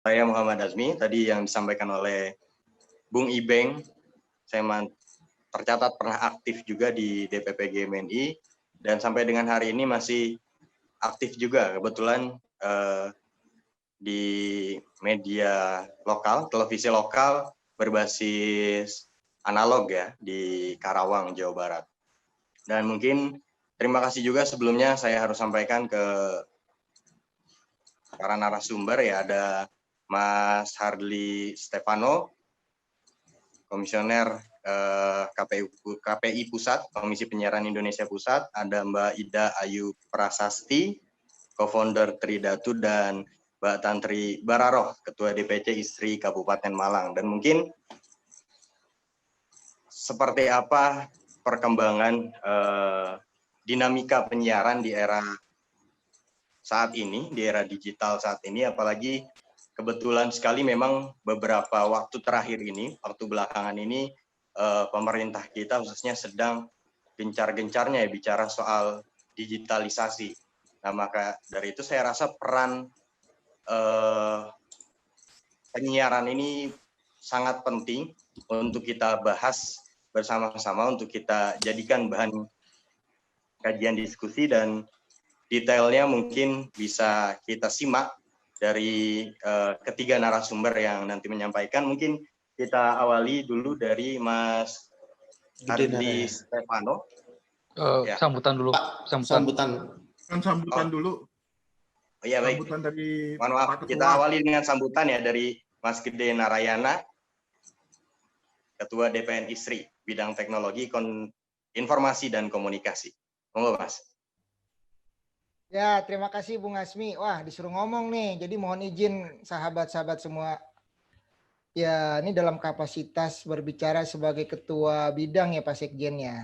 Saya Muhammad Azmi, tadi yang disampaikan oleh Bung Ibeng, saya tercatat pernah aktif juga di DPP GMNI, dan sampai dengan hari ini masih aktif juga, kebetulan di media lokal, televisi lokal berbasis analog ya, di Karawang, Jawa Barat. Dan mungkin terima kasih juga sebelumnya saya harus sampaikan ke para narasumber ya, ada Mas Hardly Stefano, Komisioner KPI Pusat, Komisi Penyiaran Indonesia Pusat, ada Mbak Ida Ayu Prasasti, co-founder Tridatu, dan Mbak Tantri Bararoh, Ketua DPC Istri Kabupaten Malang. Dan mungkin seperti apa perkembangan dinamika penyiaran di era saat ini, di era digital saat ini, apalagi kebetulan sekali memang beberapa waktu terakhir ini, waktu belakangan ini, pemerintah kita khususnya sedang gencar-gencarnya ya bicara soal digitalisasi. Nah, maka dari itu saya rasa peran penyiaran ini sangat penting untuk kita bahas bersama-sama, untuk kita jadikan bahan kajian diskusi, dan detailnya mungkin bisa kita simak dari ketiga narasumber yang nanti menyampaikan. Mungkin kita awali dulu dari Mas Hardly Stefano. Ya. Sambutan dulu. Sambutan dulu. Oh iya, baik. Sambutan dari Mohon maaf, kita awali dengan sambutan ya dari Mas Gede Narayana, Ketua DPN ISRI, Bidang Teknologi, Informasi, dan Komunikasi. Monggo, Mas. Ya, terima kasih Bung Asmi. Wah, disuruh ngomong nih. Jadi mohon izin sahabat-sahabat semua. Ya, ini dalam kapasitas berbicara sebagai ketua bidang ya Pak Sekjen ya.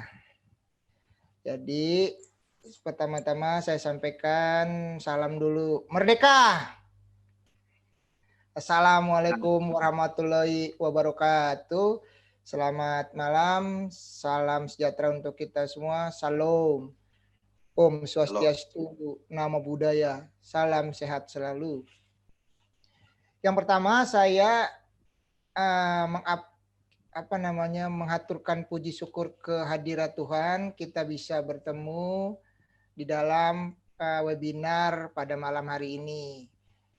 Jadi pertama-tama saya sampaikan salam dulu. Merdeka! Assalamualaikum warahmatullahi wabarakatuh. Selamat malam, salam sejahtera untuk kita semua. Salam. Om Swastiastu, Namo Buddhaya, salam sehat selalu. Yang pertama saya menghaturkan puji syukur kehadirat Tuhan, kita bisa bertemu di dalam webinar pada malam hari ini.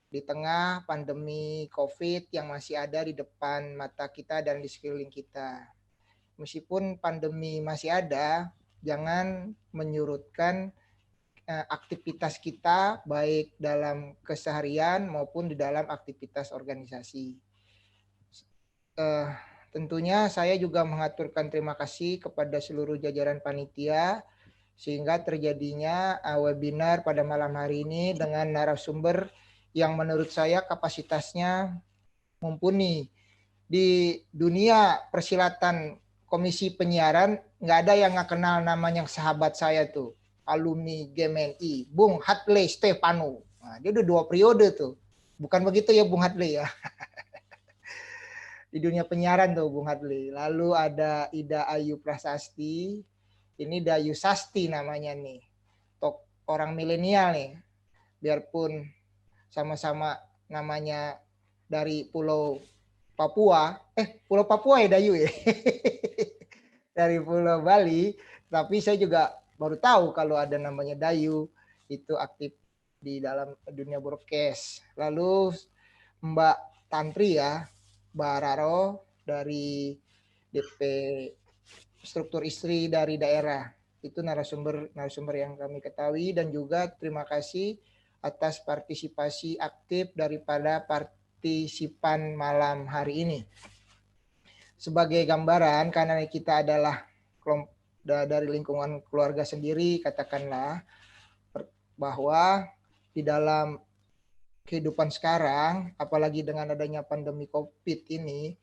Di tengah pandemi COVID yang masih ada di depan mata kita dan di sekeliling kita. Meskipun pandemi masih ada, jangan menyurutkan aktivitas kita baik dalam keseharian maupun di dalam aktivitas organisasi. Tentunya saya juga mengaturkan terima kasih kepada seluruh jajaran panitia sehingga terjadinya webinar pada malam hari ini dengan narasumber yang menurut saya kapasitasnya mumpuni. Di dunia persilatan komisi penyiaran nggak ada yang nggak kenal namanya sahabat saya tuh, alumni GMNI, Bung Hardly Stefano. Nah, dia udah 2 periode tuh. Bukan begitu ya Bung Hardly ya. Di dunia penyiaran tuh Bung Hardly. Lalu ada Ida Ayu Prasasti. Ini Dayu Sasti namanya nih. Tok orang milenial nih. Biarpun sama-sama namanya dari Pulau Papua. Pulau Papua ya Dayu ya. Dari Pulau Bali. Tapi saya juga baru tahu kalau ada namanya Dayu. Itu aktif di dalam dunia broadcast. Lalu Mbak Tantri ya. Bararoh dari DP struktur istri dari daerah. Itu narasumber yang kami ketahui, dan juga terima kasih atas partisipasi aktif daripada partisipan malam hari ini. Sebagai gambaran, karena kita adalah dari lingkungan keluarga sendiri, katakanlah bahwa di dalam kehidupan sekarang, apalagi dengan adanya pandemi COVID ini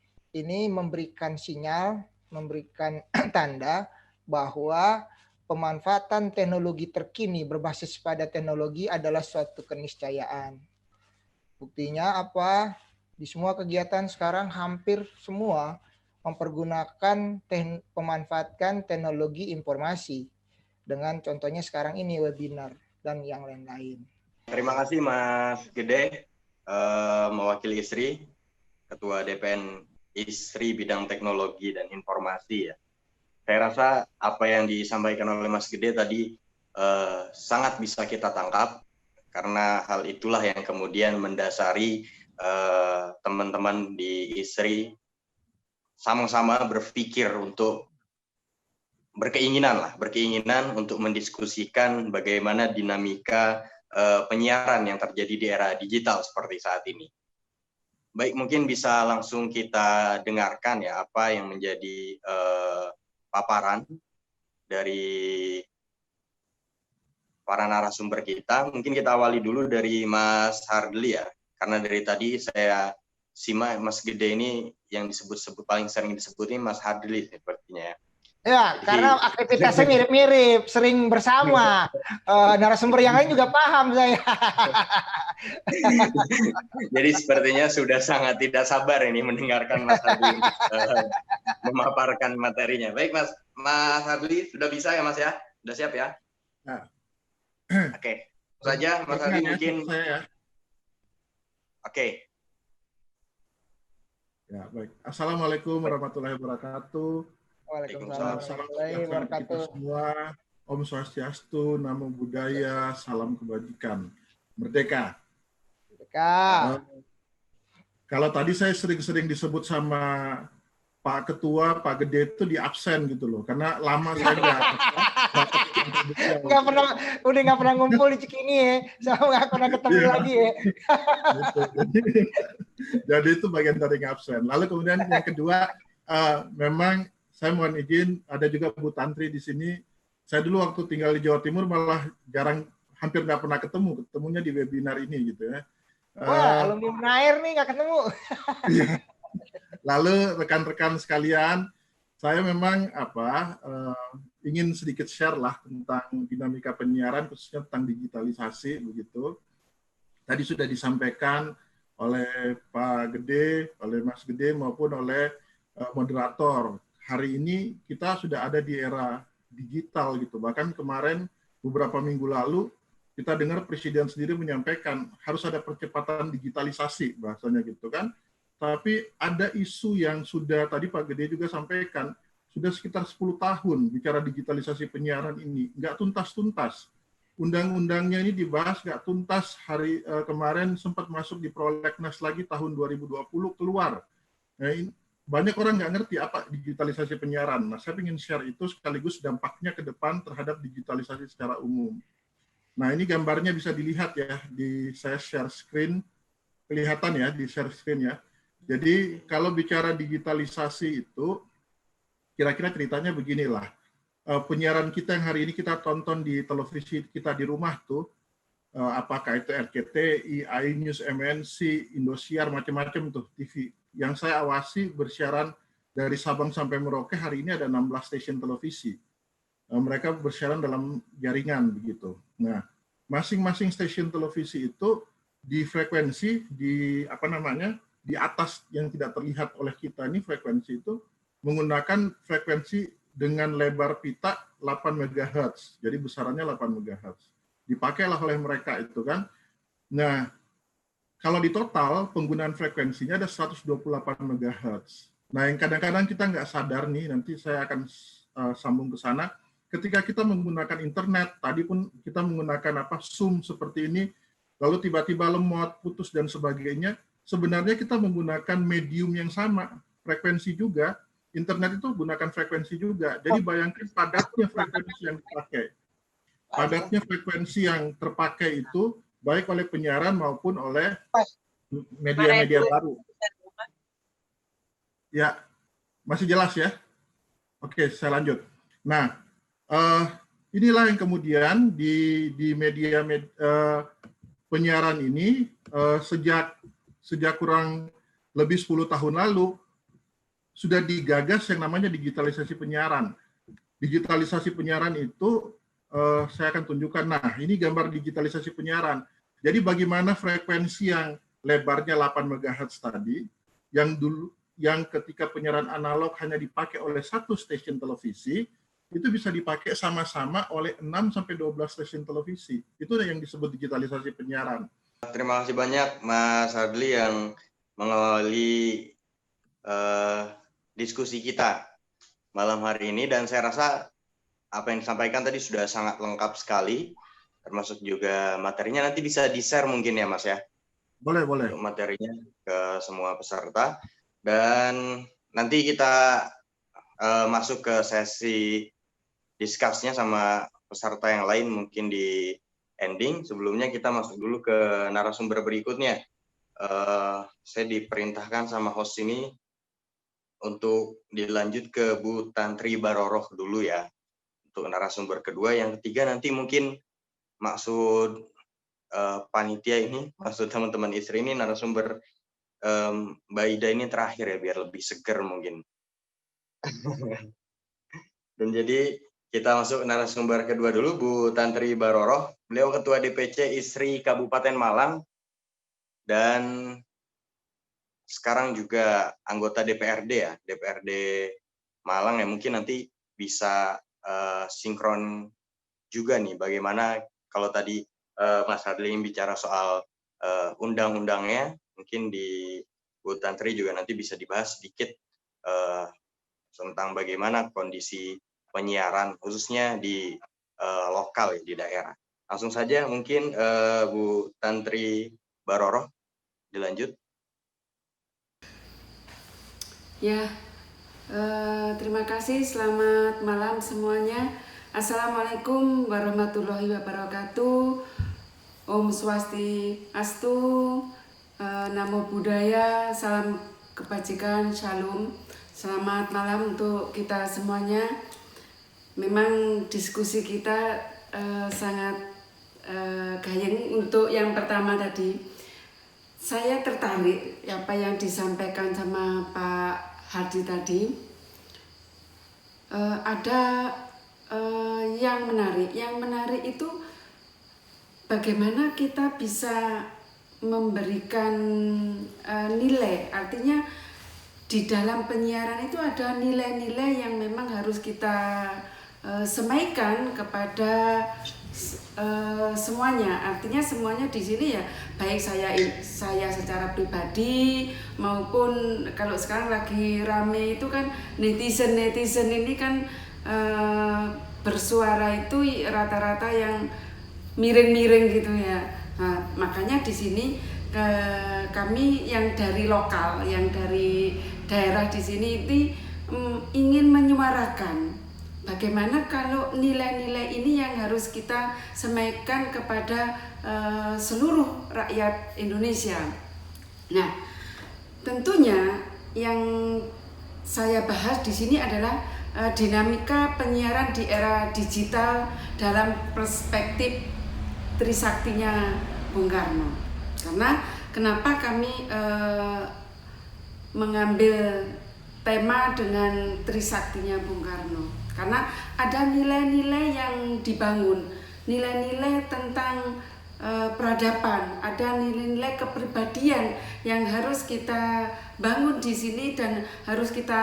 memberikan sinyal, memberikan tanda bahwa pemanfaatan teknologi terkini berbasis pada teknologi adalah suatu keniscayaan. Buktinya apa? Di semua kegiatan sekarang hampir semua mempergunakan pemanfaatkan teknologi informasi. Dengan contohnya sekarang ini webinar dan yang lain-lain. Terima kasih Mas Gede. mewakili ISRI, Ketua DPN ISRI Bidang Teknologi dan Informasi ya. Saya rasa apa yang disampaikan oleh Mas Gede tadi sangat bisa kita tangkap, karena hal itulah yang kemudian mendasari teman-teman di ISRI sama-sama berpikir untuk berkeinginan untuk mendiskusikan bagaimana dinamika penyiaran yang terjadi di era digital seperti saat ini. Baik, mungkin bisa langsung kita dengarkan ya apa yang menjadi paparan dari para narasumber kita. Mungkin kita awali dulu dari Mas Hardli ya, karena dari tadi saya simak Mas Gede ini yang disebut-sebut paling sering disebut ini Mas Hardli sepertinya ya. Ya, karena aktivitasnya mirip-mirip, sering bersama. Narasumber yang lain juga paham saya. Jadi sepertinya sudah sangat tidak sabar ini mendengarkan Mas Hardli memaparkan materinya. Baik Mas Hardli, sudah bisa ya Mas ya? Sudah siap ya? Nah. Oke, saja Mas Hardli mungkin. Ya. Oke. Ya, baik. Assalamualaikum warahmatullahi wabarakatuh. Waalaikumsalam warahmatullahi wabarakatuh. Semua, Om Swastiastu, Namo Buddhaya, salam kebajikan, merdeka. Merdeka. Kalau tadi saya sering-sering disebut sama Pak Ketua, Pak Gede itu di absen gitu loh, karena lama saya nggak pernah ngumpul di Cikini ya, sama nggak pernah ketemu lagi ya. Gitu. Jadi itu bagian dari absen. Lalu kemudian yang kedua, memang saya mohon izin, ada juga Bu Tantri di sini. Saya dulu waktu tinggal di Jawa Timur malah hampir nggak pernah ketemunya di webinar ini gitu ya. Wah, alumni Unair nih nggak ketemu. Lalu rekan-rekan sekalian, saya memang ingin sedikit share lah tentang dinamika penyiaran, khususnya tentang digitalisasi begitu. Tadi sudah disampaikan oleh Pak Gede, oleh Mas Gede maupun oleh moderator. Hari ini kita sudah ada di era digital gitu. Bahkan kemarin beberapa minggu lalu kita dengar Presiden sendiri menyampaikan harus ada percepatan digitalisasi bahasanya gitu kan. Tapi ada isu yang sudah tadi Pak Gede juga sampaikan, sudah sekitar 10 tahun bicara digitalisasi penyiaran ini, nggak tuntas-tuntas. Undang-undangnya ini dibahas nggak tuntas, kemarin sempat masuk di prolegnas lagi tahun 2020 keluar. Nah, banyak orang nggak ngerti apa digitalisasi penyiaran. Nah, saya ingin share itu sekaligus dampaknya ke depan terhadap digitalisasi secara umum. Nah, ini gambarnya bisa dilihat ya, saya share screen, kelihatan ya di share screen ya. Jadi kalau bicara digitalisasi itu, kira-kira ceritanya beginilah. Penyiaran kita yang hari ini kita tonton di televisi kita di rumah tuh, apakah itu RCTI, iNews, MNC, Indosiar, macam-macam tuh TV. Yang saya awasi bersiaran dari Sabang sampai Merauke hari ini ada 16 stasiun televisi. Mereka bersiaran dalam jaringan begitu. Nah, masing-masing stasiun televisi itu di frekuensi di atas yang tidak terlihat oleh kita ini frekuensi itu menggunakan frekuensi dengan lebar pita 8 MHz. Jadi besarannya 8 MHz. Dipakailah oleh mereka itu kan. Nah, kalau di total penggunaan frekuensinya ada 128 MHz. Nah, yang kadang-kadang kita nggak sadar nih, nanti saya akan sambung ke sana. Ketika kita menggunakan internet, tadi pun kita menggunakan Zoom seperti ini, lalu tiba-tiba lemot, putus dan sebagainya. Sebenarnya kita menggunakan medium yang sama, frekuensi juga. Internet itu gunakan frekuensi juga. Jadi bayangkan padatnya frekuensi yang dipakai. Padatnya frekuensi yang terpakai itu baik oleh penyiaran maupun oleh media-media baru. Ya, masih jelas ya? Oke, saya lanjut. Nah, inilah yang kemudian di media penyiaran ini sejak kurang lebih 10 tahun lalu sudah digagas yang namanya digitalisasi penyiaran. Digitalisasi penyiaran itu saya akan tunjukkan. Nah, ini gambar digitalisasi penyiaran. Jadi bagaimana frekuensi yang lebarnya 8 MHz tadi, yang ketika penyiaran analog hanya dipakai oleh satu stasiun televisi, itu bisa dipakai sama-sama oleh 6-12 stasiun televisi. Itu yang disebut digitalisasi penyiaran. Terima kasih banyak Mas Adli yang mengawali diskusi kita malam hari ini, dan saya rasa apa yang disampaikan tadi sudah sangat lengkap sekali, termasuk juga materinya. Nanti bisa di-share mungkin ya Mas ya? Boleh. Untuk materinya ke semua peserta. Dan nanti kita masuk ke sesi discuss-nya sama peserta yang lain mungkin di ending. Sebelumnya kita masuk dulu ke narasumber berikutnya. Saya diperintahkan sama host ini untuk dilanjut ke Bu Tantri Baroroh dulu ya, untuk narasumber kedua. Yang ketiga nanti mungkin maksud panitia ini, maksud teman-teman ISRI ini, narasumber Mbak Ida ini terakhir ya, biar lebih seger mungkin. Dan jadi kita masuk narasumber kedua dulu, Bu Tantri Baroroh. Beliau Ketua DPC ISRI Kabupaten Malang dan sekarang juga anggota DPRD ya, DPRD Malang ya. Mungkin nanti bisa sinkron juga nih, bagaimana kalau tadi Mas Adli bicara soal undang-undangnya, mungkin di Bu Tantri juga nanti bisa dibahas sedikit tentang bagaimana kondisi penyiaran khususnya di lokal ya, di daerah. Langsung saja mungkin Bu Tantri Baroroh dilanjut. Ya, terima kasih. Selamat malam semuanya. Assalamualaikum warahmatullahi wabarakatuh. Om Swastiastu, Namo Buddhaya, salam kebajikan, shalom. Selamat malam untuk kita semuanya. Memang diskusi kita sangat gayeng. Untuk yang pertama tadi, saya tertarik apa yang disampaikan sama Pak Hadi tadi. Ada yang menarik. Yang menarik itu bagaimana kita bisa memberikan nilai. Artinya di dalam penyiaran itu ada nilai-nilai yang memang harus kita semaikan kepada semuanya. Artinya semuanya di sini ya, baik saya secara pribadi maupun kalau sekarang lagi rame itu kan netizen ini kan bersuara itu rata-rata yang miring-miring gitu ya. Nah, makanya di sini kami yang dari lokal, yang dari daerah di sini itu ingin menyuarakan bagaimana kalau nilai-nilai ini yang harus kita semaikan kepada seluruh rakyat Indonesia. Nah, tentunya yang saya bahas di sini adalah dinamika penyiaran di era digital dalam perspektif Trisaktinya Bung Karno. Karena kenapa kami mengambil tema dengan Trisaktinya Bung Karno? Karena ada nilai-nilai yang dibangun, nilai-nilai tentang peradaban, ada nilai-nilai kepribadian yang harus kita bangun di sini dan harus kita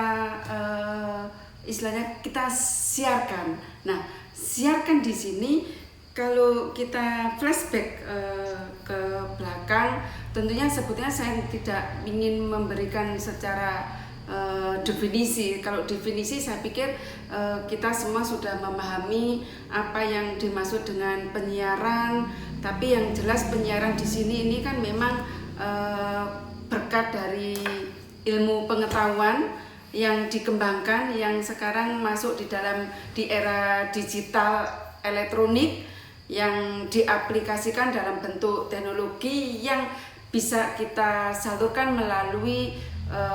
istilahnya kita siarkan. Nah, siarkan di sini. Kalau kita flashback ke belakang, tentunya sebetulnya saya tidak ingin memberikan secara definisi. Kalau definisi saya pikir kita semua sudah memahami apa yang dimaksud dengan penyiaran. Tapi yang jelas penyiaran di sini ini kan memang berkat dari ilmu pengetahuan yang dikembangkan, yang sekarang masuk di era digital elektronik, yang diaplikasikan dalam bentuk teknologi yang bisa kita salurkan melalui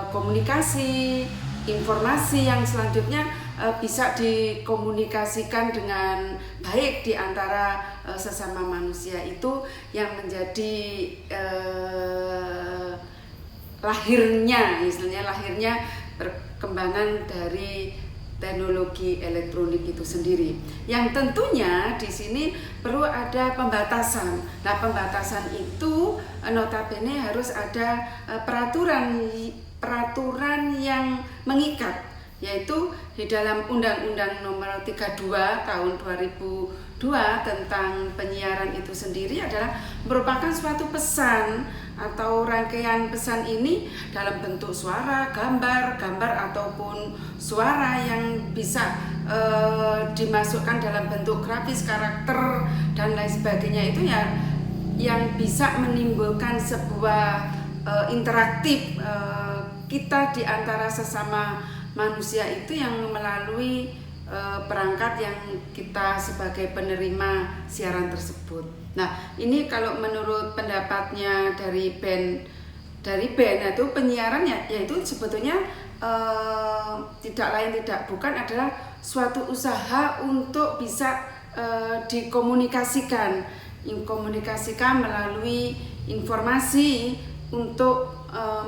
komunikasi, informasi yang selanjutnya bisa dikomunikasikan dengan baik di antara sesama manusia. Itu yang menjadi lahirnya perkembangan dari teknologi elektronik itu sendiri. Yang tentunya di sini perlu ada pembatasan. Nah, pembatasan itu notabene harus ada peraturan yang mengikat. yaitu di dalam Undang-Undang Nomor 32 Tahun 2002 tentang penyiaran itu sendiri adalah merupakan suatu pesan atau rangkaian pesan ini dalam bentuk suara, gambar ataupun suara yang bisa dimasukkan dalam bentuk grafis, karakter dan lain sebagainya, itu ya yang bisa menimbulkan sebuah interaktif kita di antara sesama manusia itu yang melalui perangkat yang kita sebagai penerima siaran tersebut. Nah, ini kalau menurut pendapatnya dari Ben itu penyiaran yaitu sebetulnya tidak lain tidak bukan adalah suatu usaha untuk bisa dikomunikasikan melalui informasi untuk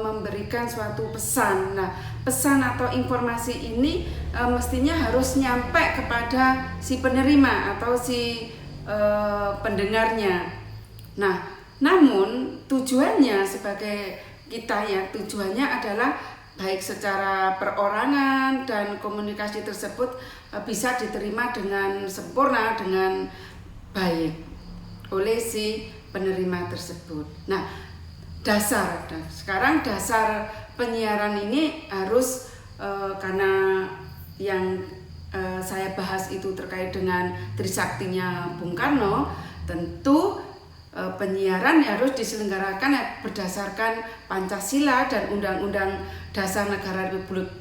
memberikan suatu pesan. Nah, pesan atau informasi ini mestinya harus nyampe kepada si penerima atau si pendengarnya. Nah, namun tujuannya sebagai kita ya, tujuannya adalah baik secara perorangan dan komunikasi tersebut bisa diterima dengan sempurna, dengan baik oleh si penerima tersebut. Nah, sekarang dasar penyiaran ini harus karena yang saya bahas itu terkait dengan Trisaktinya Bung Karno, tentu penyiaran harus diselenggarakan berdasarkan Pancasila dan Undang-Undang Dasar Negara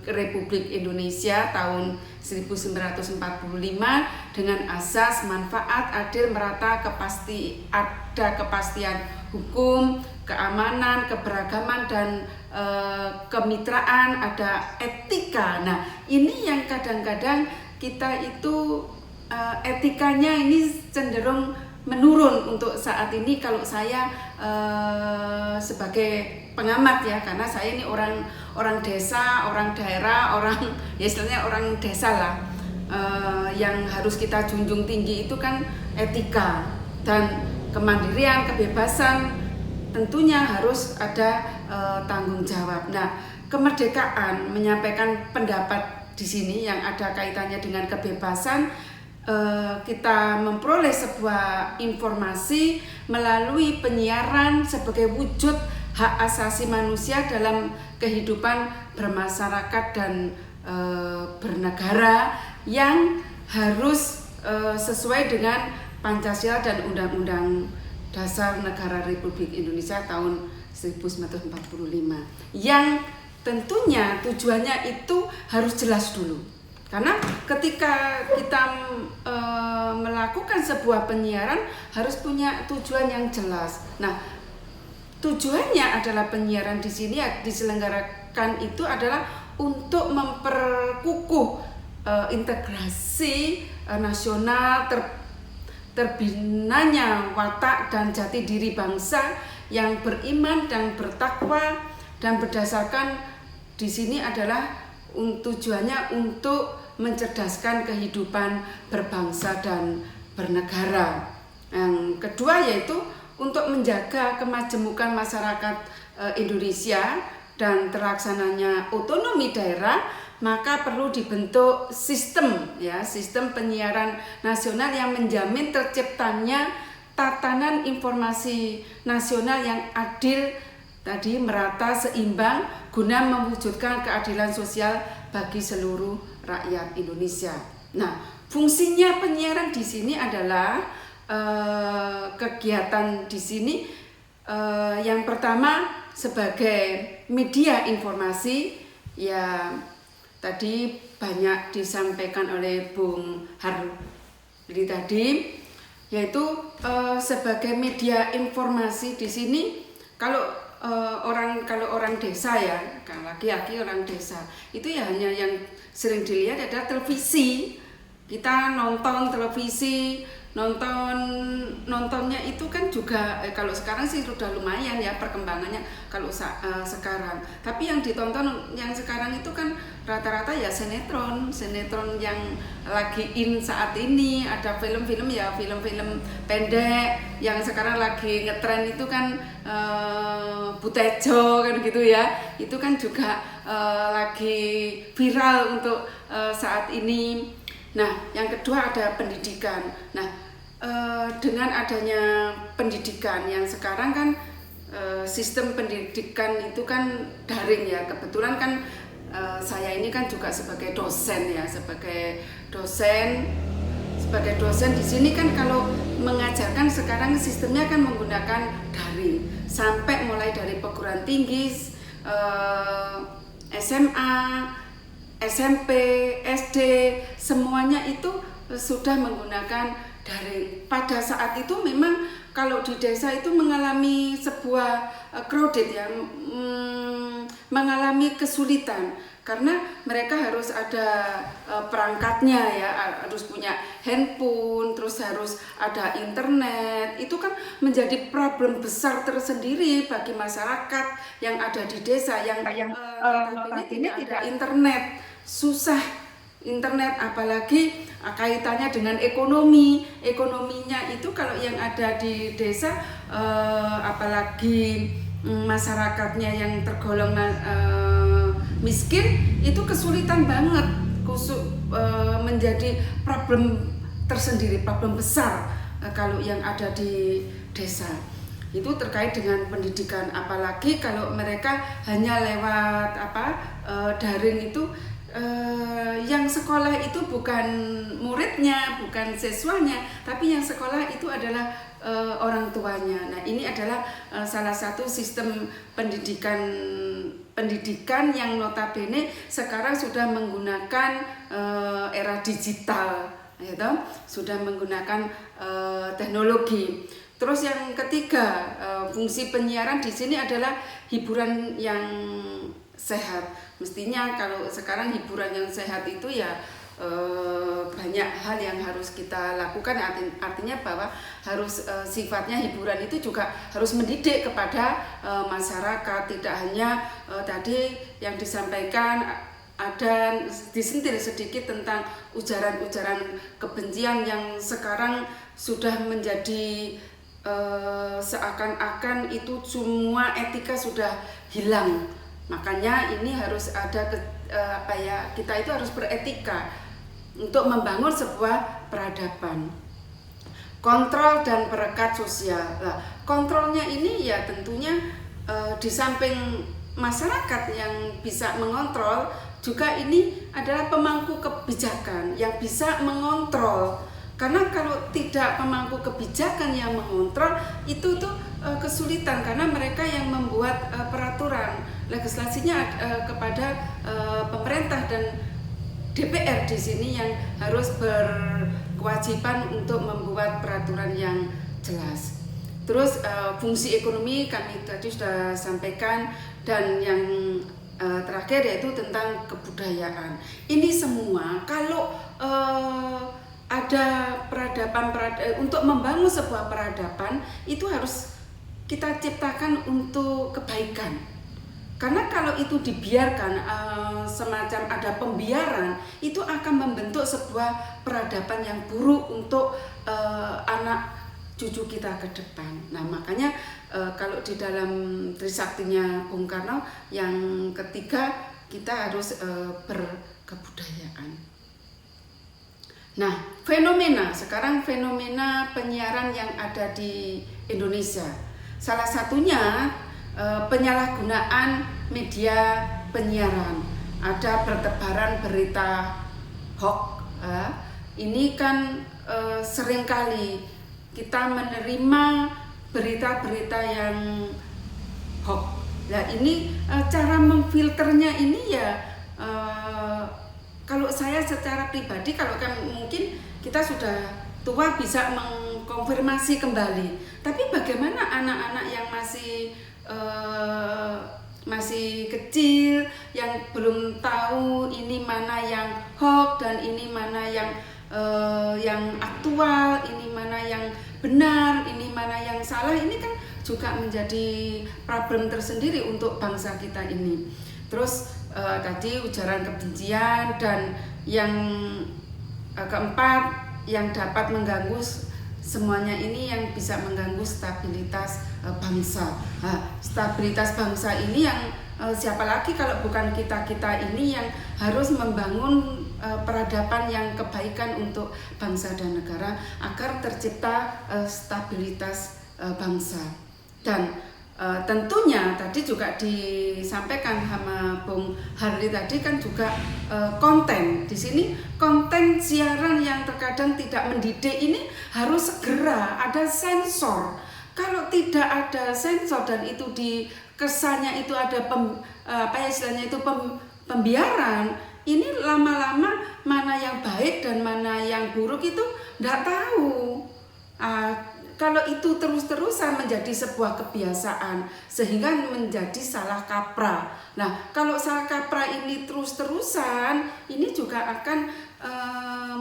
Republik Indonesia tahun 1945 dengan asas manfaat adil merata, ada kepastian hukum, keamanan, keberagaman dan kemitraan, ada etika. Nah, ini yang kadang-kadang kita itu etikanya ini cenderung menurun untuk saat ini kalau saya sebagai pengamat ya, karena saya ini orang desa, orang daerah, ya istilahnya orang desa lah. Yang harus kita junjung tinggi itu kan etika dan kemandirian, kebebasan, tentunya harus ada tanggung jawab. Nah, kemerdekaan menyampaikan pendapat di sini yang ada kaitannya dengan kebebasan, kita memperoleh sebuah informasi melalui penyiaran sebagai wujud hak asasi manusia dalam kehidupan bermasyarakat dan bernegara yang harus sesuai dengan Pancasila dan Undang-Undang Dasar Negara Republik Indonesia tahun 1945 yang tentunya tujuannya itu harus jelas dulu. Karena ketika kita melakukan sebuah penyiaran harus punya tujuan yang jelas. Nah, tujuannya adalah penyiaran di sini diselenggarakan itu adalah untuk memperkukuh integrasi nasional, terbinanya watak dan jati diri bangsa yang beriman dan bertakwa, dan berdasarkan di sini adalah tujuannya untuk mencerdaskan kehidupan berbangsa dan bernegara. Yang kedua yaitu untuk menjaga kemajemukan masyarakat Indonesia dan terlaksananya otonomi daerah, maka perlu dibentuk sistem penyiaran nasional yang menjamin terciptanya tatanan informasi nasional yang adil, merata, seimbang guna mewujudkan keadilan sosial bagi seluruh rakyat Indonesia. Nah, fungsinya penyiaran di sini adalah kegiatan di sini yang pertama sebagai media informasi ya, tadi banyak disampaikan oleh Bung Harli tadi, yaitu sebagai media informasi di sini kalau orang desa ya, kan laki-laki orang desa itu ya hanya yang sering dilihat adalah televisi. Kita nonton televisi, nontonnya itu kan juga kalau sekarang sih sudah lumayan ya perkembangannya kalau sekarang. Tapi yang ditonton yang sekarang itu kan rata-rata ya sinetron yang lagi in saat ini. Ada film-film ya, film-film pendek yang sekarang lagi ngetren itu kan Butejo kan gitu ya. Itu kan juga lagi viral untuk saat ini. Nah, yang kedua ada pendidikan. Nah, dengan adanya pendidikan yang sekarang kan sistem pendidikan itu kan daring ya. Kebetulan kan saya ini kan juga sebagai dosen ya, sebagai dosen di sini kan kalau mengajarkan sekarang sistemnya kan menggunakan daring sampai mulai dari perguruan tinggi, SMA, SMP, SD, semuanya itu sudah menggunakan daring. Pada saat itu memang kalau di desa itu mengalami sebuah crowded ya, mengalami kesulitan karena mereka harus ada perangkatnya ya, harus punya handphone, terus harus ada internet. Itu kan menjadi problem besar tersendiri bagi masyarakat yang ada di desa yang notabene tidak ada internet, susah internet, apalagi kaitannya dengan ekonominya itu kalau yang ada di desa apalagi masyarakatnya yang tergolong miskin itu kesulitan banget, menjadi problem tersendiri, problem besar kalau yang ada di desa. Itu terkait dengan pendidikan, apalagi kalau mereka hanya lewat daring itu, yang sekolah itu bukan muridnya, bukan siswanya, tapi yang sekolah itu adalah orang tuanya. Nah, ini adalah salah satu sistem pendidikan yang notabene sekarang sudah menggunakan era digital, gitu, sudah menggunakan teknologi. Terus yang ketiga, fungsi penyiaran di sini adalah hiburan yang sehat. Mestinya kalau sekarang hiburan yang sehat itu ya banyak hal yang harus kita lakukan, artinya bahwa harus sifatnya hiburan itu juga harus mendidik kepada masyarakat, tidak hanya tadi yang disampaikan ada disentil sedikit tentang ujaran-ujaran kebencian yang sekarang sudah menjadi seakan-akan itu semua etika sudah hilang. Makanya ini harus ada kita itu harus beretika untuk membangun sebuah peradaban. Kontrol dan perekat sosial. Nah, kontrolnya ini ya tentunya di samping masyarakat yang bisa mengontrol, juga ini adalah pemangku kebijakan yang bisa mengontrol. Karena kalau tidak pemangku kebijakan yang mengontrol itu tuh kesulitan, karena mereka yang membuat peraturan legislasinya kepada pemerintah dan DPR di sini yang harus berkewajiban untuk membuat peraturan yang jelas. Terus fungsi ekonomi kami tadi sudah sampaikan, dan yang terakhir yaitu tentang kebudayaan. Ini semua kalau ada peradaban untuk membangun sebuah peradaban itu harus kita ciptakan untuk kebaikan. Karena kalau itu dibiarkan, semacam ada pembiaran, itu akan membentuk sebuah peradaban yang buruk untuk anak cucu kita ke depan. Nah, makanya kalau di dalam Trisaktinya Bung Karno yang ketiga, kita harus berkebudayaan. Nah, sekarang fenomena penyiaran yang ada di Indonesia, salah satunya penyalahgunaan media penyiaran. Ada bertebaran berita hoax. Ini kan seringkali kita menerima berita-berita yang hoax. Nah, ini cara memfilternya ini ya, kalau saya secara pribadi, kalau kan mungkin kita sudah tua bisa mengkonfirmasi kembali. Tapi bagaimana anak-anak yang masih kecil, yang belum tahu ini mana yang hoax dan ini mana yang aktual, ini mana yang benar, ini mana yang salah, ini kan juga menjadi problem tersendiri untuk bangsa kita ini. Terus tadi ujaran kebencian, dan yang keempat yang dapat mengganggu semuanya ini yang bisa mengganggu stabilitas bangsa. Stabilitas bangsa ini yang siapa lagi kalau bukan kita-kita ini yang harus membangun peradaban yang kebaikan untuk bangsa dan negara agar tercipta stabilitas bangsa. Dan tentunya tadi juga disampaikan sama Bung Harli tadi kan juga konten di sini, konten siaran yang terkadang tidak mendidik ini harus segera ada sensor. Kalau tidak ada sensor dan itu di kesannya itu ada pembiaran, ini lama-lama mana yang baik dan mana yang buruk itu nggak tahu. Kalau itu terus-terusan menjadi sebuah kebiasaan sehingga menjadi salah kaprah. Nah, kalau salah kaprah ini terus-terusan, ini juga akan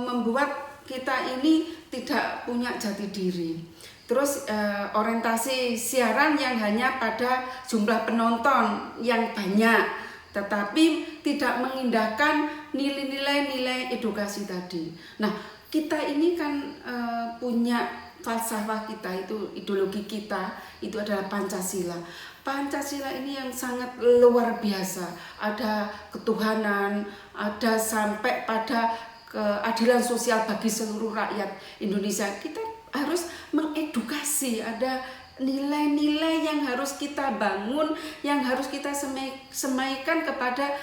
membuat kita ini tidak punya jati diri. Terus orientasi siaran yang hanya pada jumlah penonton yang banyak, tetapi tidak mengindahkan nilai-nilai edukasi tadi. Nah, kita ini kan punya falsafah kita, itu ideologi kita itu adalah Pancasila. Pancasila ini yang sangat luar biasa. Ada ketuhanan, ada sampai pada keadilan sosial bagi seluruh rakyat Indonesia. Kita harus mengedukasi, ada nilai-nilai yang harus kita bangun, yang harus kita semaikan kepada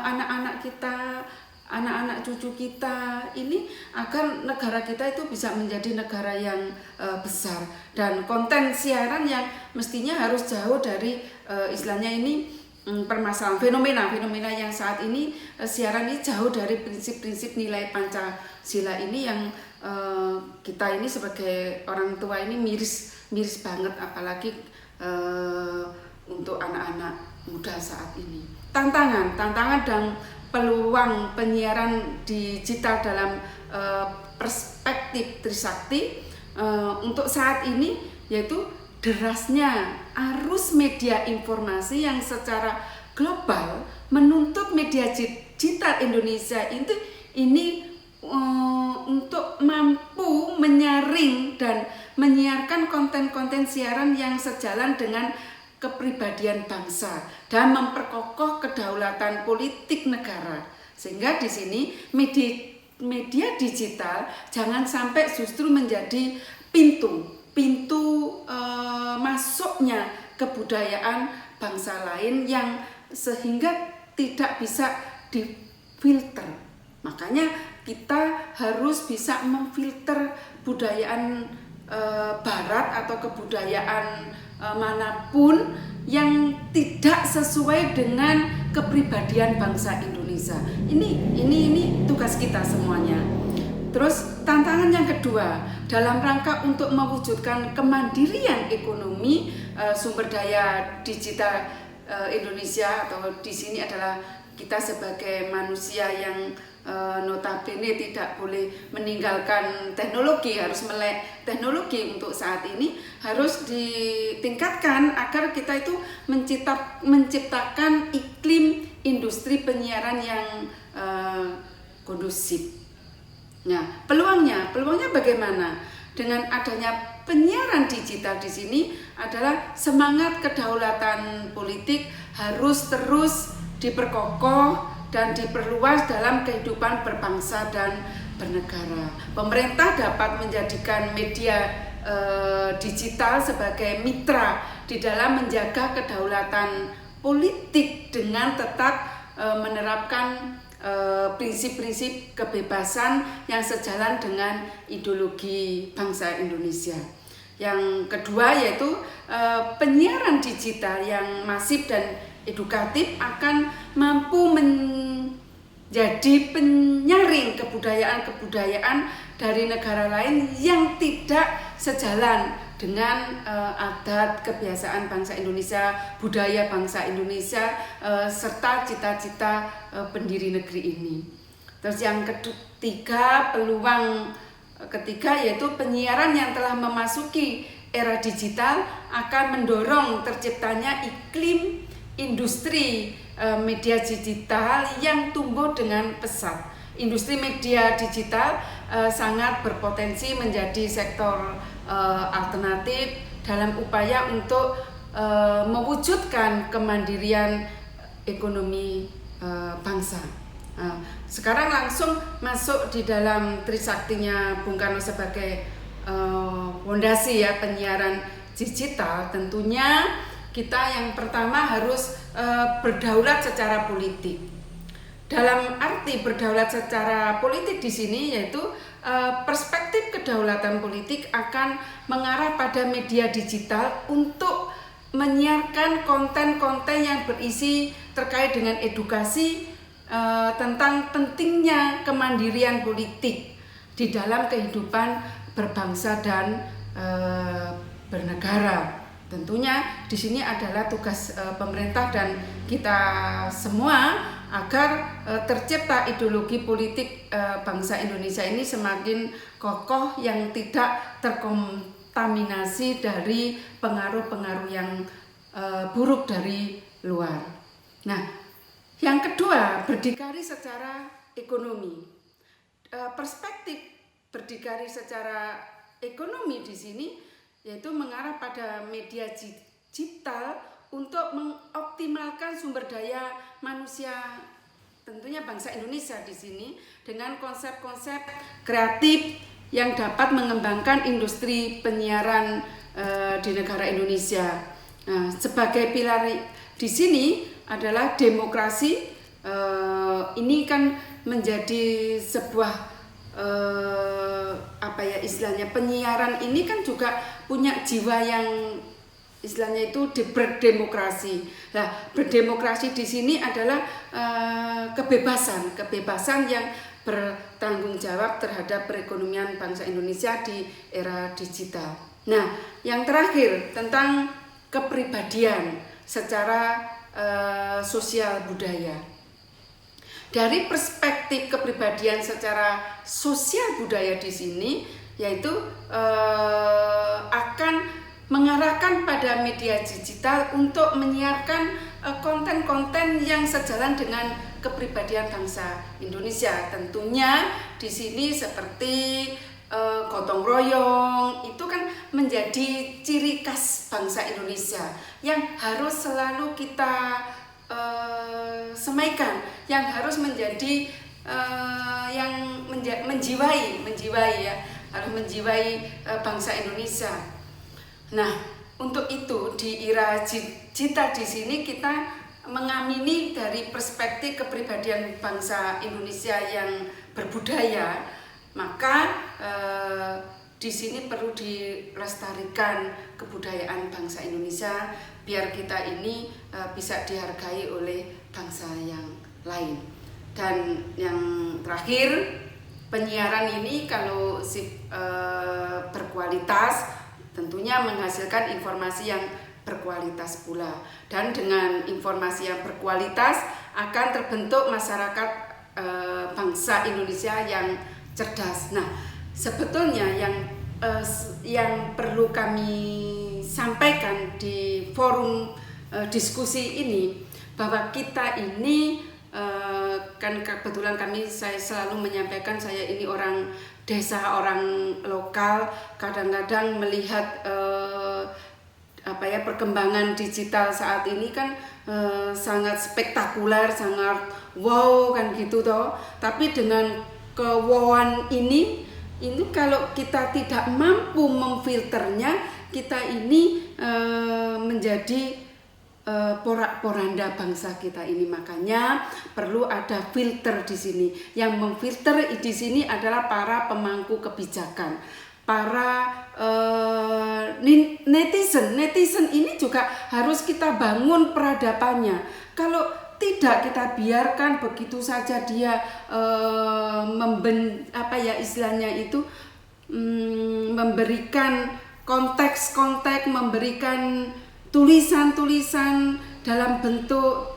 anak-anak kita, anak-anak cucu kita ini agar negara kita itu bisa menjadi negara yang besar. Dan konten siaran yang mestinya harus jauh dari istilahnya ini permasalahan fenomena yang saat ini siaran ini jauh dari prinsip-prinsip nilai Pancasila ini yang kita ini sebagai orang tua ini miris banget, apalagi untuk anak-anak muda saat ini. Tantangan dan peluang penyiaran digital dalam perspektif Trisakti untuk saat ini yaitu derasnya arus media informasi yang secara global menuntut media digital Indonesia ini untuk mampu menyaring dan menyiarkan konten-konten siaran yang sejalan dengan kepribadian bangsa dan memperkokoh kedaulatan politik negara. Sehingga di sini media digital jangan sampai justru menjadi pintu masuknya kebudayaan bangsa lain yang sehingga tidak bisa difilter. Makanya kita harus bisa memfilter budayaan barat atau kebudayaan manapun yang tidak sesuai dengan kepribadian bangsa Indonesia. Ini tugas kita semuanya. Terus tantangan yang kedua dalam rangka untuk mewujudkan kemandirian ekonomi sumber daya digital Indonesia, atau di sini adalah kita sebagai manusia yang notabene tidak boleh meninggalkan teknologi, harus melek teknologi untuk saat ini, harus ditingkatkan agar kita itu menciptakan iklim industri penyiaran yang kondusif. Nah, peluangnya bagaimana? Dengan adanya penyiaran digital di sini adalah semangat kedaulatan politik harus terus diperkokoh dan diperluas dalam kehidupan berbangsa dan bernegara. Pemerintah dapat menjadikan media digital sebagai mitra di dalam menjaga kedaulatan politik dengan tetap menerapkan prinsip-prinsip kebebasan yang sejalan dengan ideologi bangsa Indonesia. Yang kedua yaitu penyiaran digital yang masif dan edukatif akan mampu menjadi penyaring kebudayaan-kebudayaan dari negara lain yang tidak sejalan dengan adat kebiasaan bangsa Indonesia, budaya bangsa Indonesia, serta cita-cita pendiri negeri ini. Terus yang ketiga, peluang ketiga yaitu penyiaran yang telah memasuki era digital akan mendorong terciptanya iklim industri media digital yang tumbuh dengan pesat. Industri media digital sangat berpotensi menjadi sektor alternatif dalam upaya untuk mewujudkan kemandirian ekonomi bangsa. Sekarang langsung masuk di dalam trisaktinya Bung Karno sebagai fondasi ya penyiaran digital. Tentunya kita yang pertama harus berdaulat secara politik. Dalam arti berdaulat secara politik di sini yaitu perspektif kedaulatan politik akan mengarah pada media digital untuk menyiarkan konten-konten yang berisi terkait dengan edukasi tentang pentingnya kemandirian politik di dalam kehidupan berbangsa dan bernegara. Tentunya di sini adalah tugas pemerintah dan kita semua agar tercipta ideologi politik bangsa Indonesia ini semakin kokoh yang tidak terkontaminasi dari pengaruh-pengaruh yang buruk dari luar. Nah, yang kedua, berdikari secara ekonomi. Perspektif berdikari secara ekonomi di sini yaitu mengarah pada media digital untuk mengoptimalkan sumber daya manusia tentunya bangsa Indonesia di sini dengan konsep-konsep kreatif yang dapat mengembangkan industri penyiaran di negara Indonesia. Nah, sebagai pilar di sini adalah demokrasi. Ini kan menjadi sebuah istilahnya penyiaran ini kan juga punya jiwa yang istilahnya itu berdemokrasi. Nah, berdemokrasi di sini adalah kebebasan yang bertanggung jawab terhadap perekonomian bangsa Indonesia di era digital. Nah, yang terakhir tentang kepribadian secara sosial budaya. Dari perspektif kepribadian secara sosial budaya di sini yaitu akan mengarahkan pada media digital untuk menyiarkan konten-konten yang sejalan dengan kepribadian bangsa Indonesia. Tentunya di sini seperti gotong royong itu kan menjadi ciri khas bangsa Indonesia yang harus selalu kita semaikan, yang harus menjadi menjiwai ya, harus menjiwai bangsa Indonesia. Nah, untuk itu di era digital di sini kita mengamini dari perspektif kepribadian bangsa Indonesia yang berbudaya, maka di sini perlu dilestarikan kebudayaan bangsa Indonesia biar kita ini bisa dihargai oleh bangsa yang lain. Dan yang terakhir, penyiaran ini kalau berkualitas tentunya menghasilkan informasi yang berkualitas pula, dan dengan informasi yang berkualitas akan terbentuk masyarakat bangsa Indonesia yang cerdas. Nah, sebetulnya yang perlu kami sampaikan di forum diskusi ini bahwa kita ini kan kebetulan saya selalu menyampaikan saya ini orang desa, orang lokal, kadang-kadang melihat perkembangan digital saat ini kan sangat spektakuler, sangat wow kan gitu toh. Tapi dengan kewowan ini kalau kita tidak mampu memfilternya, kita ini menjadi porak-poranda bangsa kita ini. Makanya perlu ada filter di sini. Yang memfilter di sini adalah para pemangku kebijakan, para netizen ini juga harus kita bangun peradabannya. Kalau tidak kita biarkan begitu saja dia memberikan konteks-konteks, memberikan tulisan-tulisan dalam bentuk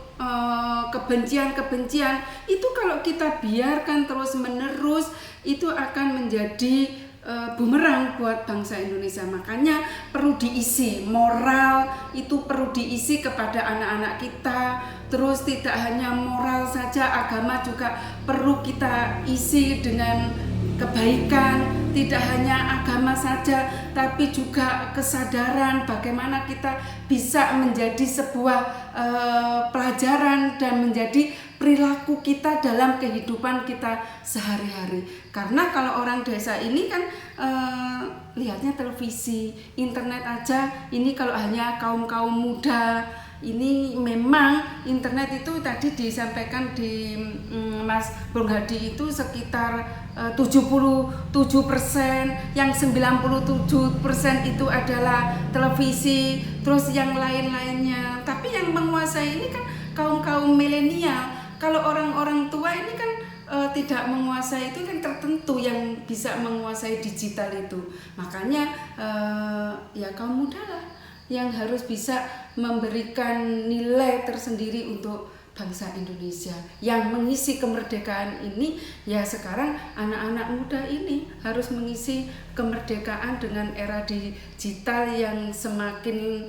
kebencian-kebencian, itu kalau kita biarkan terus-menerus itu akan menjadi bumerang buat bangsa Indonesia. Makanya perlu diisi, moral itu perlu diisi kepada anak-anak kita. Terus tidak hanya moral saja, agama juga perlu kita isi dengan kebaikan, tidak hanya agama saja, tapi juga kesadaran bagaimana kita bisa menjadi sebuah pelajaran dan menjadi perilaku kita dalam kehidupan kita sehari-hari. Karena kalau orang desa ini kan lihatnya televisi, internet aja, ini kalau hanya kaum-kaum muda, ini memang internet itu tadi disampaikan di Mas Bung Hadi itu sekitar 77%, yang 97% itu adalah televisi, terus yang lain-lainnya. Tapi yang menguasai ini kan kaum-kaum milenial. Kalau orang-orang tua ini kan tidak menguasai, itu kan tertentu yang bisa menguasai digital itu. Makanya ya kaum muda lah yang harus bisa memberikan nilai tersendiri untuk bangsa Indonesia. Yang mengisi kemerdekaan ini ya sekarang anak-anak muda ini harus mengisi kemerdekaan dengan era digital yang semakin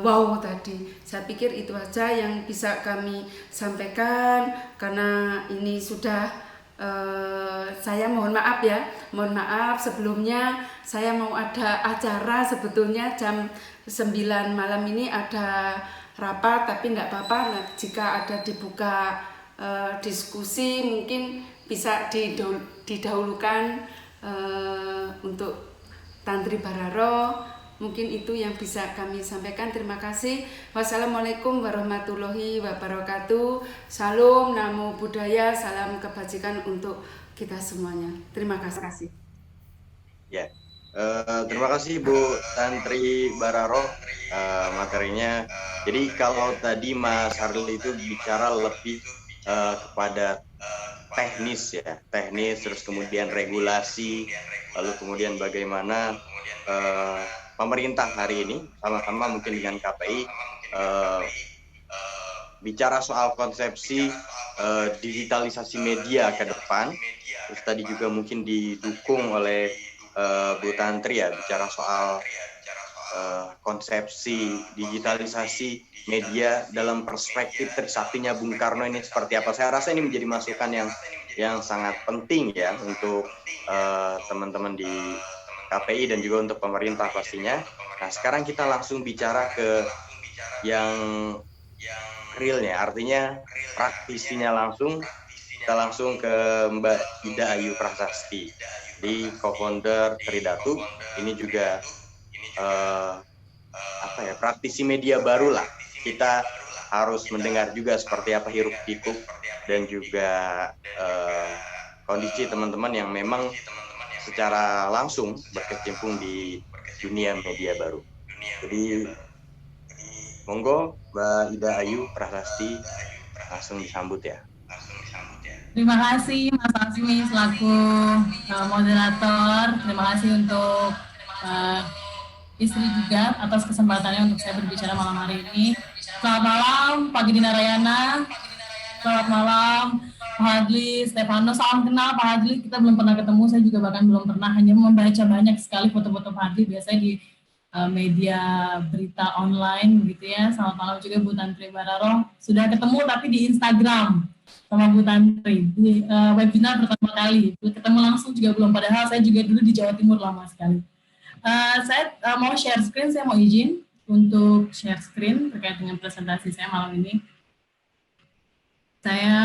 wow tadi. Saya pikir itu aja yang bisa kami sampaikan, karena ini sudah saya mohon maaf sebelumnya. Saya mau ada acara sebetulnya jam 9 malam ini ada rapat, tapi nggak apa-apa. Nah, jika ada dibuka diskusi mungkin bisa didahulukan untuk Tantri Bararo. Mungkin itu yang bisa kami sampaikan. Terima kasih. Wassalamualaikum warahmatullahi wabarakatuh. Salam, namo buddhaya, salam kebajikan untuk kita semuanya. Terima kasih. Ya, terima kasih Bu Tantri Bararo materinya. Jadi kalau tadi Mas Harli itu bicara lebih kepada teknis ya, teknis, terus kemudian regulasi, lalu kemudian bagaimana pemerintah hari ini sama-sama mungkin dengan KPI bicara soal konsepsi digitalisasi media ke depan. Terus tadi juga mungkin didukung oleh Bu Tantri ya, bicara soal konsepsi digitalisasi media dalam perspektif Trisaktinya Bung Karno ini seperti apa. Saya rasa ini menjadi masukan yang sangat penting ya untuk teman-teman di KPI dan juga untuk pemerintah pastinya. Nah, sekarang kita langsung bicara ke yang realnya, artinya praktisinya langsung. Kita langsung ke Mbak Ida Ayu Prasasti di co-founder Tridatu. Ini juga praktisi media baru lah. Kita harus mendengar juga seperti apa hiruk pikuk dan juga kondisi teman-teman yang memang secara langsung berkecimpung di dunia media baru. Jadi monggo Mbak Ida Ayu Prasasti langsung disambut ya. Terima kasih Mas Asmi selaku moderator. Terima kasih untuk istri juga atas kesempatannya untuk saya berbicara malam hari ini. Selamat malam Pak Gidi Narayana. Selamat malam Pak Hadli, Stefano, salam kenal Pak Hadli, kita belum pernah ketemu, saya juga bahkan belum pernah, hanya membaca banyak sekali foto-foto Pak Hadli, biasanya di media berita online begitu ya. Selamat malam juga Bu Tantri Bararo, sudah ketemu tapi di Instagram sama Bu Tantri, di webinar pertama kali, ketemu langsung juga belum, padahal saya juga dulu di Jawa Timur lama sekali. Saya mau share screen, saya mau izin untuk share screen terkait dengan presentasi saya malam ini. Saya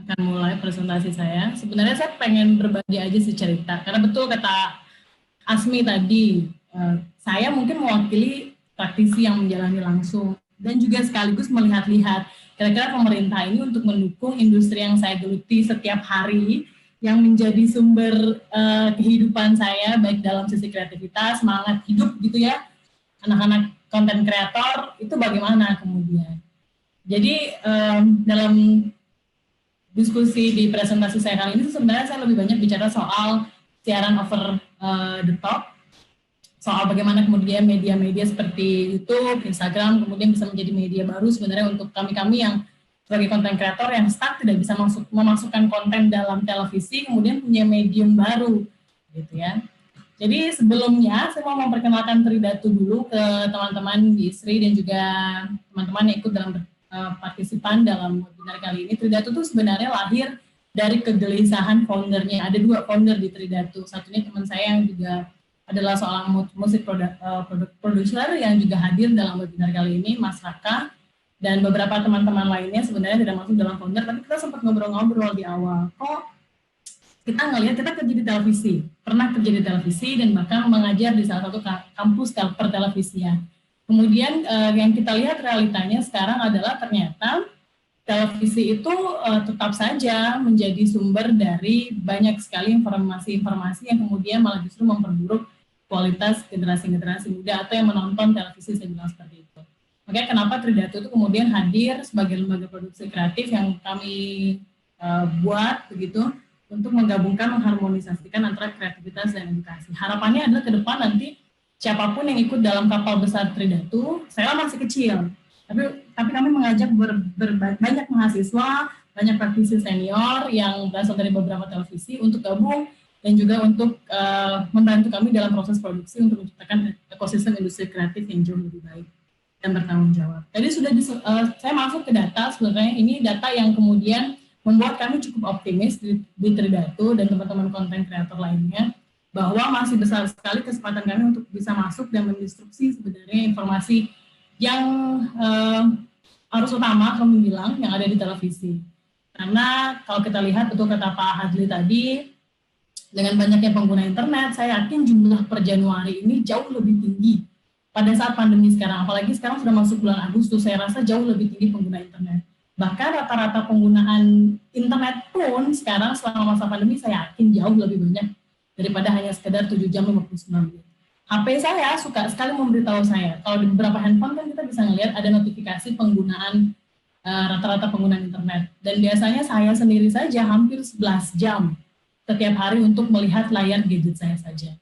akan mulai presentasi saya. Sebenarnya saya pengen berbagi aja sih cerita, karena betul kata Asmi tadi, saya mungkin mewakili praktisi yang menjalani langsung dan juga sekaligus melihat-lihat kira-kira pemerintah ini untuk mendukung industri yang saya geluti setiap hari, yang menjadi sumber kehidupan saya, baik dalam sisi kreativitas, semangat hidup gitu ya, anak-anak konten kreator, itu bagaimana kemudian. Jadi dalam diskusi di presentasi saya kali ini sebenarnya saya lebih banyak bicara soal siaran over the top, soal bagaimana kemudian media-media seperti YouTube, Instagram kemudian bisa menjadi media baru sebenarnya untuk kami-kami yang sebagai konten kreator yang stuck tidak bisa memasukkan konten dalam televisi, kemudian punya medium baru gitu ya. Jadi sebelumnya saya mau memperkenalkan Tridatu dulu ke teman-teman di ISRI dan juga teman-teman yang ikut dalam partisipan dalam webinar kali ini. Tridatu itu sebenarnya lahir dari kegelisahan foundernya. Ada 2 founder di Tridatu. Satunya teman saya yang juga adalah seorang musik producer yang juga hadir dalam webinar kali ini, Mas Raka, dan beberapa teman-teman lainnya sebenarnya tidak masuk dalam founder, tapi kita sempat ngobrol-ngobrol di awal. Kok kita ngelihat, kita kerja di televisi, pernah kerja di televisi dan bahkan mengajar di salah satu kampus pertelevisian. Kemudian yang kita lihat realitanya sekarang adalah ternyata televisi itu tetap saja menjadi sumber dari banyak sekali informasi-informasi yang kemudian malah justru memperburuk kualitas generasi-generasi muda atau yang menonton televisi, saya bilang seperti itu. Makanya kenapa Tridatu itu kemudian hadir sebagai lembaga produksi kreatif yang kami buat begitu untuk menggabungkan, mengharmonisasikan antara kreativitas dan edukasi. Harapannya adalah ke depan nanti siapapun yang ikut dalam kapal besar Tridatu, saya masih kecil, tapi kami mengajak banyak mahasiswa, banyak praktisi senior yang berasal dari beberapa televisi untuk gabung dan juga untuk membantu kami dalam proses produksi untuk menciptakan ekosistem industri kreatif yang jauh lebih baik dan bertanggung jawab. Tadi sudah saya masuk ke data, sebenarnya ini data yang kemudian membuat kami cukup optimis di Tridatu dan teman-teman konten kreator lainnya bahwa masih besar sekali kesempatan kami untuk bisa masuk dan mendistribusi sebenarnya informasi yang arus utama kami bilang yang ada di televisi. Karena kalau kita lihat betul kata Pak Hadli tadi, dengan banyaknya pengguna internet, saya yakin jumlah per Januari ini jauh lebih tinggi pada saat pandemi sekarang. Apalagi sekarang sudah masuk bulan Agustus, saya rasa jauh lebih tinggi pengguna internet. Bahkan rata-rata penggunaan internet pun sekarang selama masa pandemi saya yakin jauh lebih banyak daripada hanya sekedar 7 jam 59 menit. HP saya suka sekali memberitahu saya, kalau di beberapa handphone kan kita bisa ngelihat ada notifikasi penggunaan rata-rata penggunaan internet. Dan biasanya saya sendiri saja hampir 11 jam setiap hari untuk melihat layar gadget saya saja.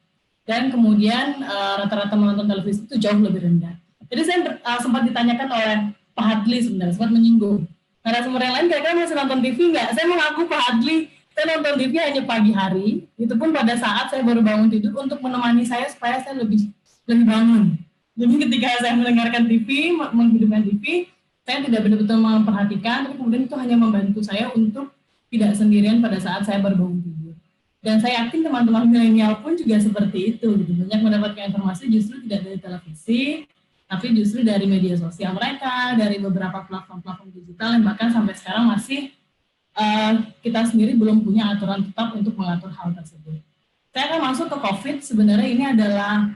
Dan kemudian rata-rata menonton televisi itu jauh lebih rendah. Jadi saya sempat ditanyakan oleh Pak Hadli sebenarnya, sempat menyinggung. Narasumber yang lain kira-kira masih nonton TV nggak? Saya mengaku Pak Hadli, saya nonton TV hanya pagi hari, itu pun pada saat saya baru bangun tidur untuk menemani saya supaya saya lebih bangun. Jadi ketika saya mendengarkan TV, menghidupkan TV, saya tidak benar-benar memperhatikan, tapi kemudian itu hanya membantu saya untuk tidak sendirian pada saat saya baru bangun tidur. Dan saya yakin teman-teman milenial pun juga seperti itu, gitu. Banyak mendapatkan informasi justru tidak dari televisi, tapi justru dari media sosial mereka, dari beberapa platform-platform digital yang bahkan sampai sekarang masih kita sendiri belum punya aturan tetap untuk mengatur hal tersebut. Saya akan masuk ke COVID, sebenarnya ini adalah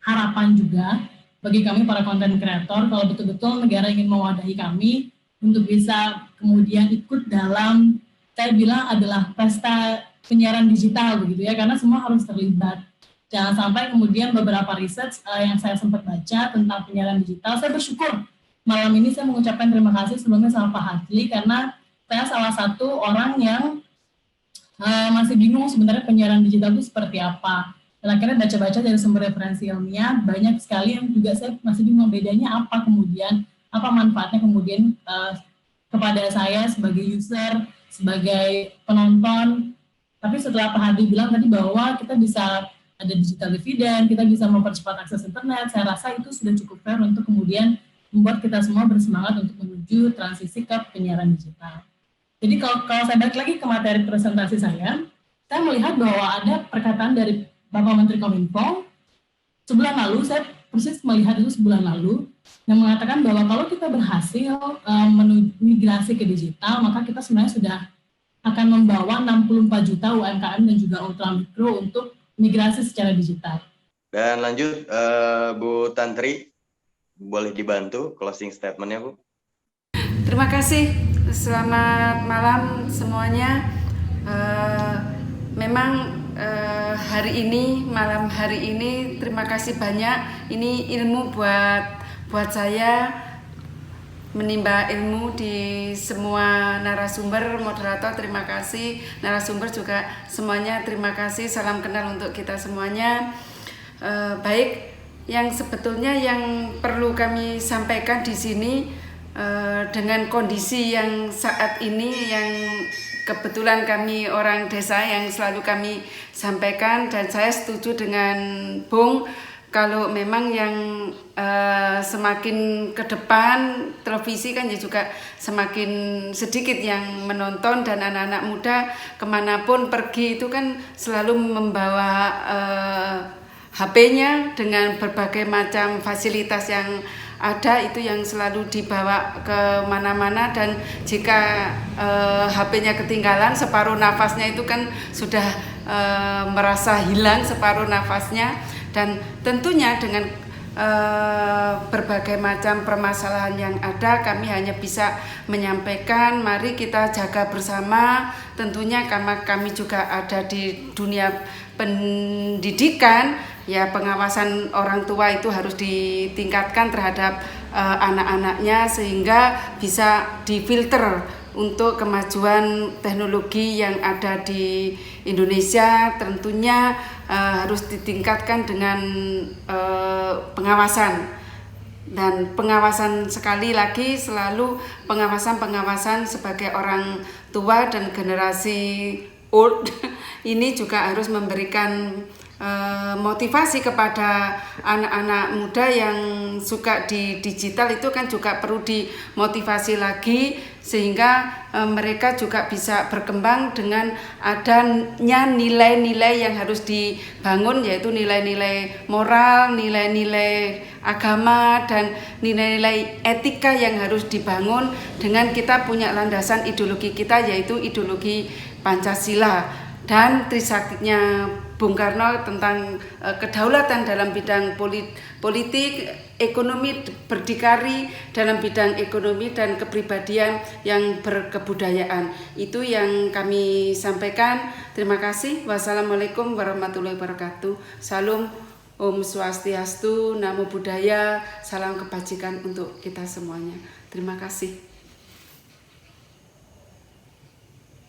harapan juga bagi kami para konten kreator, kalau betul-betul negara ingin mewadahi kami untuk bisa kemudian ikut dalam, saya bilang adalah pesta penyiaran digital begitu ya, karena semua harus terlibat. Jangan sampai kemudian beberapa riset yang saya sempat baca tentang penyiaran digital, saya bersyukur malam ini saya mengucapkan terima kasih sebelumnya sama Pak Hadli, karena saya salah satu orang yang masih bingung sebenarnya penyiaran digital itu seperti apa. Dan akhirnya baca-baca dari sumber referensi ilmiah, banyak sekali yang juga saya masih bingung bedanya apa kemudian, apa manfaatnya kemudian kepada saya sebagai user, sebagai penonton. Tapi setelah Pak Hadi bilang tadi bahwa kita bisa ada digital dividend, kita bisa mempercepat akses internet, saya rasa itu sudah cukup fair untuk kemudian membuat kita semua bersemangat untuk menuju transisi ke penyiaran digital. Jadi kalau saya balik lagi ke materi presentasi saya melihat bahwa ada perkataan dari Bapak Menteri Kominfo sebulan lalu, saya persis melihat itu sebulan lalu, yang mengatakan bahwa kalau kita berhasil migrasi ke digital, maka kita sebenarnya sudah akan membawa 64 juta UMKM dan juga ultramikro untuk migrasi secara digital. Dan lanjut, Bu Tantri, boleh dibantu closing statement-nya, Bu? Terima kasih, selamat malam semuanya. Memang malam hari ini terima kasih banyak. Ini ilmu buat saya, menimba ilmu di semua narasumber, moderator terima kasih, narasumber juga semuanya terima kasih. Salam kenal untuk kita semuanya. Baik, yang sebetulnya yang perlu kami sampaikan di sini dengan kondisi yang saat ini, yang kebetulan kami orang desa yang selalu kami sampaikan, dan saya setuju dengan Bung kalau memang yang semakin ke depan televisi kan ya juga semakin sedikit yang menonton, dan anak-anak muda kemanapun pergi itu kan selalu membawa HP-nya dengan berbagai macam fasilitas yang ada, itu yang selalu dibawa ke mana-mana. Dan jika HP-nya ketinggalan, separuh nafasnya itu kan sudah merasa hilang separuh nafasnya. Dan tentunya dengan berbagai macam permasalahan yang ada, kami hanya bisa menyampaikan mari kita jaga bersama. Tentunya karena kami juga ada di dunia pendidikan, ya pengawasan orang tua itu harus ditingkatkan terhadap anak-anaknya sehingga bisa difilter untuk kemajuan teknologi yang ada di Indonesia. Tentunya harus ditingkatkan dengan pengawasan, dan pengawasan sekali lagi selalu pengawasan sebagai orang tua dan generasi old ini juga harus memberikan motivasi kepada anak-anak muda yang suka di digital. Itu kan juga perlu dimotivasi lagi sehingga mereka juga bisa berkembang dengan adanya nilai-nilai yang harus dibangun, yaitu nilai-nilai moral, nilai-nilai agama, dan nilai-nilai etika yang harus dibangun dengan kita punya landasan ideologi kita, yaitu ideologi Pancasila dan Trisaktinya Bung Karno tentang kedaulatan dalam bidang politik, ekonomi, berdikari dalam bidang ekonomi, dan kepribadian yang berkebudayaan. Itu yang kami sampaikan. Terima kasih. Wassalamualaikum warahmatullahi wabarakatuh. Salam, Om Swastiastu, Namo Buddhaya, salam kebajikan untuk kita semuanya. Terima kasih.